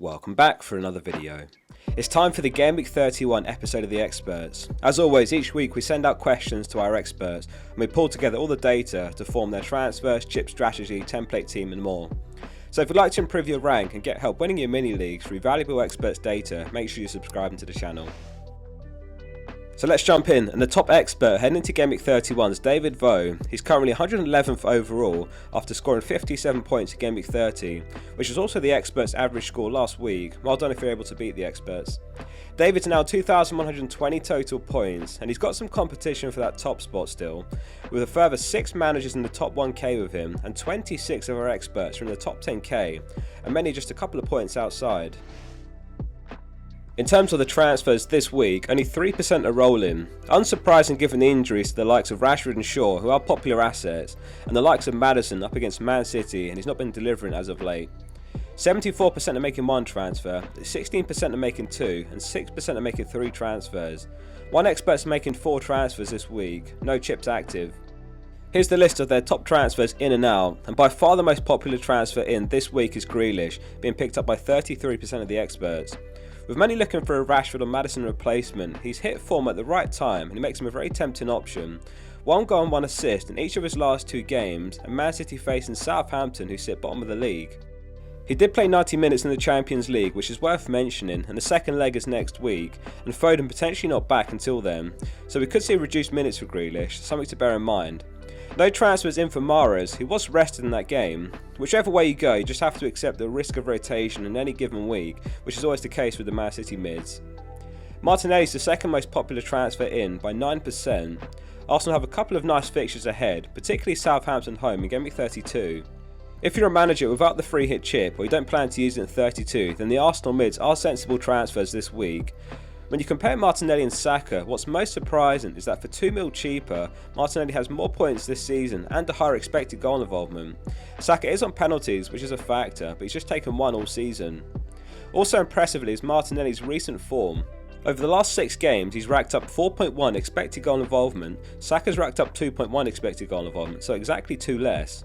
Welcome back for another video. It's time for the Gameweek 31 episode of the Experts. As always, each week we send out questions to our experts and we pull together all the data to form their transfers, chip strategy, template team and more. So if you'd like to improve your rank and get help winning your mini leagues through valuable experts data, make sure you subscribe to the channel. So let's jump in, and the top expert heading into Gameweek 31 is David Vo. He's currently 111th overall after scoring 57 points in Gameweek 30, which is also the expert's average score last week. Well done if you're able to beat the experts. David's now 2,120 total points, and he's got some competition for that top spot still, with a further 6 managers in the top 1k with him, and 26 of our experts are in the top 10k, and many just a couple of points outside. In terms of the transfers this week, only 3% are rolling. Unsurprising given the injuries to the likes of Rashford and Shaw, who are popular assets, and the likes of Maddison up against Man City, and he's not been delivering as of late. 74% are making 1 transfer, 16% are making 2, and 6% are making 3 transfers. One expert's making 4 transfers this week, no chips active. Here's the list of their top transfers in and out, and by far the most popular transfer in this week is Grealish, being picked up by 33% of the experts. With many looking for a Rashford or Maddison replacement, he's hit form at the right time and it makes him a very tempting option. 1 goal and 1 assist in each of his last 2 games, and Man City facing Southampton, who sit bottom of the league. He did play 90 minutes in the Champions League, which is worth mentioning, and the second leg is next week, and Foden potentially not back until then, so we could see reduced minutes for Grealish, something to bear in mind. No transfers in for Mahrez, who was rested in that game. Whichever way you go, you just have to accept the risk of rotation in any given week, which is always the case with the Man City mids. Martinelli is the second most popular transfer in by 9%. Arsenal have a couple of nice fixtures ahead, particularly Southampton home in Gameweek 32. If you're a manager without the free hit chip or you don't plan to use it in 32, then the Arsenal mids are sensible transfers this week. When you compare Martinelli and Saka, what's most surprising is that for 2 mil cheaper, Martinelli has more points this season and a higher expected goal involvement. Saka is on penalties, which is a factor, but he's just taken 1 all season. Also impressively is Martinelli's recent form. Over the last 6 games, he's racked up 4.1 expected goal involvement, Saka's racked up 2.1 expected goal involvement, so exactly 2 less.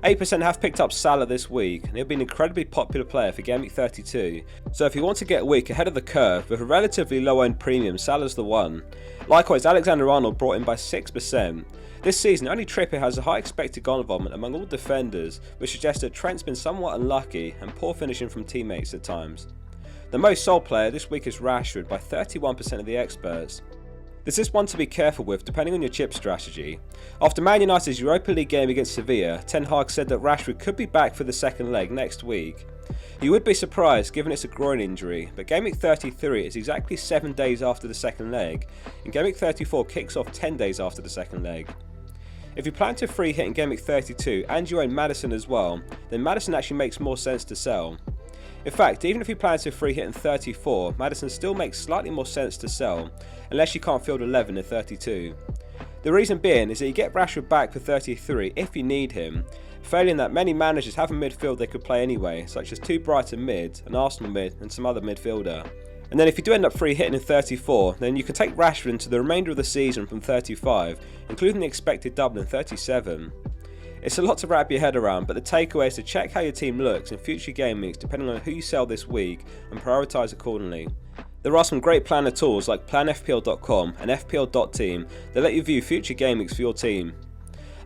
8% have picked up Salah this week, and he'll be an incredibly popular player for Gameweek 32, so if you want to get a week ahead of the curve with a relatively low-end premium, Salah's the one. Likewise, Alexander-Arnold brought in by 6%. This season, only Trippier has a high expected goal involvement among all defenders, which suggests that Trent's been somewhat unlucky and poor finishing from teammates at times. The most sold player this week is Rashford by 31% of the experts. This is one to be careful with depending on your chip strategy. After Man United's Europa League game against Sevilla, Ten Hag said that Rashford could be back for the second leg next week. You would be surprised given it's a groin injury, but Gameweek 33 is exactly 7 days after the second leg, and Gameweek 34 kicks off 10 days after the second leg. If you plan to free hit in Gameweek 32 and you own Maddison as well, then Maddison actually makes more sense to sell. In fact, even if you plan to free hit in 34, Maddison still makes slightly more sense to sell, unless you can't field 11 in 32. The reason being is that you get Rashford back for 33 if you need him, failing that many managers have a midfield they could play anyway, such as 2 Brighton mids, an Arsenal mid and some other midfielder. And then if you do end up free hitting in 34, then you can take Rashford into the remainder of the season from 35, including the expected double in 37. It's a lot to wrap your head around, but the takeaway is to check how your team looks in future game weeks depending on who you sell this week and prioritise accordingly. There are some great planner tools like planfpl.com and fpl.team that let you view future game weeks for your team.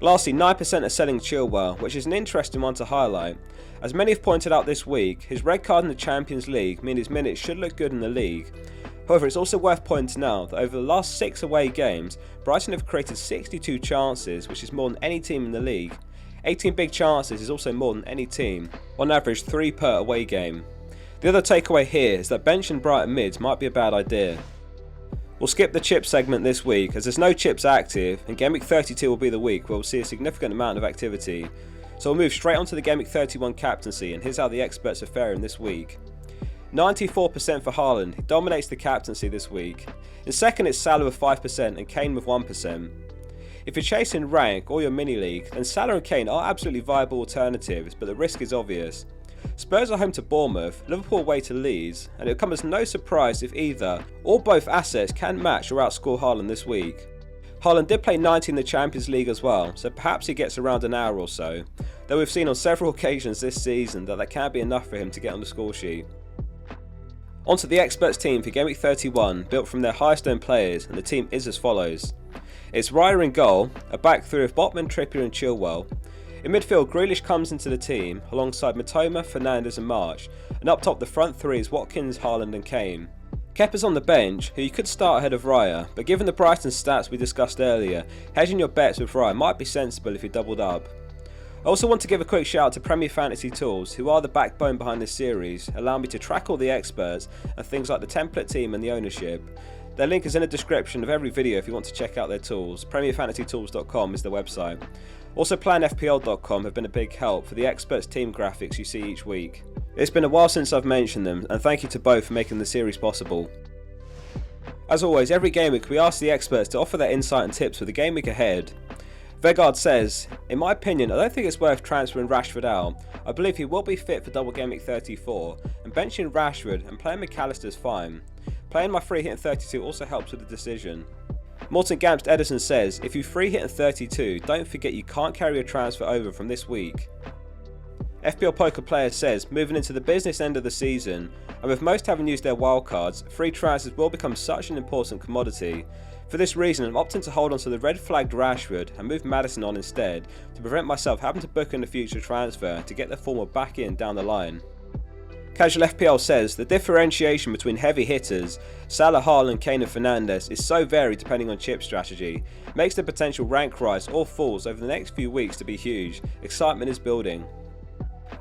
Lastly, 9% are selling Chilwell, which is an interesting one to highlight. As many have pointed out this week, his red card in the Champions League means his minutes should look good in the league. However, it's also worth pointing out that over the last 6 away games, Brighton have created 62 chances, which is more than any team in the league. 18 big chances is also more than any team, on average 3 per away game. The other takeaway here is that benching Brighton mids might be a bad idea. We'll skip the chip segment this week as there's no chips active, and Gameweek 32 will be the week where we'll see a significant amount of activity. So we'll move straight on to the Gameweek 31 captaincy, and here's how the experts are faring this week. 94% for Haaland, he dominates the captaincy this week. In second it's Salah with 5% and Kane with 1%. If you're chasing rank or your mini league, then Salah and Kane are absolutely viable alternatives, but the risk is obvious. Spurs are home to Bournemouth, Liverpool away to Leeds, and it will come as no surprise if either or both assets can match or outscore Haaland this week. Haaland did play 90 in the Champions League as well, so perhaps he gets around an hour or so, though we've seen on several occasions this season that can be enough for him to get on the score sheet. Onto the experts team for Gameweek 31, built from their highest owned players, and the team is as follows. It's Raya in goal, a back three of Botman, Trippier and Chilwell. In midfield, Grealish comes into the team, alongside Matoma, Fernandes and March, and up top the front three is Watkins, Haaland and Kane. Kepa's on the bench, who you could start ahead of Raya, but given the Brighton stats we discussed earlier, hedging your bets with Raya might be sensible if you doubled up. I also want to give a quick shout out to Premier Fantasy Tools, who are the backbone behind this series, allowing me to track all the experts and things like the template team and the ownership. Their link is in the description of every video if you want to check out their tools. PremierFantasyTools.com is the website. Also PlanFPL.com have been a big help for the experts team graphics you see each week. It's been a while since I've mentioned them, and thank you to both for making the series possible. As always, every game week we ask the experts to offer their insight and tips for the game week ahead. Vegard says, in my opinion, I don't think it's worth transferring Rashford out. I believe he will be fit for double game week 34, and benching Rashford and playing McAllister is fine. Playing my free hit in 32 also helps with the decision. Morton Gamst Edison says, if you free hit in 32, don't forget you can't carry your transfer over from this week. FPL Poker Player says, moving into the business end of the season, and with most having used their wildcards, free transfers will become such an important commodity. For this reason, I'm opting to hold on to the red flagged Rashford and move Maddison on instead, to prevent myself having to book in a future transfer to get the former back in down the line. Casual FPL says, the differentiation between heavy hitters, Salah, Haaland, Kane and Fernandes is so varied depending on chip strategy, makes the potential rank rise or falls over the next few weeks to be huge. Excitement is building.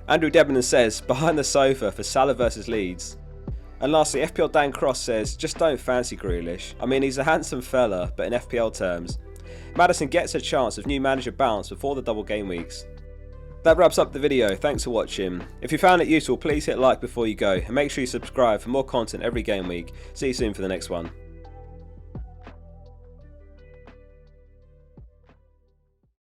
Andrew Debenham says, behind the sofa for Salah versus Leeds. And lastly, FPL Dan Cross says, just don't fancy Grealish. I mean, he's a handsome fella, but in FPL terms. Maddison gets a chance of new manager bounce before the double game weeks. That wraps up the video, thanks for watching. If you found it useful, please hit like before you go, and make sure you subscribe for more content every game week. See you soon for the next one.